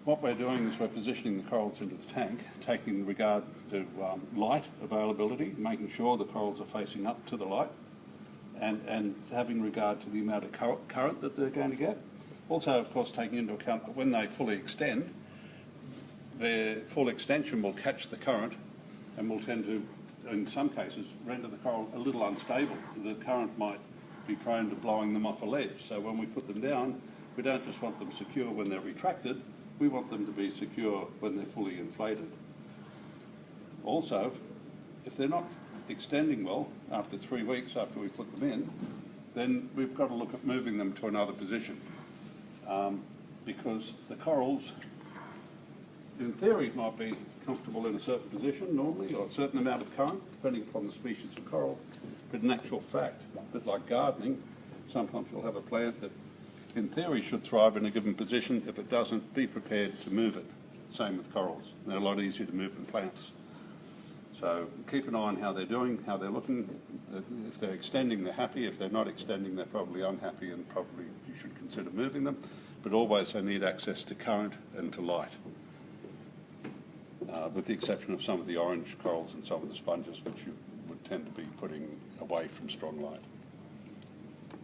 What we're doing is we're positioning the corals into the tank, taking regard to light availability, making sure the corals are facing up to the light, and having regard to the amount of current that they're going to get. Also, of course, taking into account that when they fully extend, their full extension will catch the current and will tend to, in some cases, render the coral a little unstable. The current might be prone to blowing them off a ledge. So when we put them down, we don't just want them secure when they're retracted, we want them to be secure when they're fully inflated. Also, if they're not extending well after 3 weeks after we put them in, then we've got to look at moving them to another position. Because the corals, in theory, might be comfortable in a certain position normally, or a certain amount of current, depending upon the species of coral. But in actual fact, a bit like gardening, sometimes you'll have a plant that in theory should thrive in a given position. If it doesn't, be prepared to move it. Same with corals. They're a lot easier to move than plants. So keep an eye on how they're doing, how they're looking. If they're extending, they're happy. If they're not extending, they're probably unhappy, and probably you should consider moving them. But always they need access to current and to light, with the exception of some of the orange corals and some of the sponges, which you would tend to be putting away from strong light.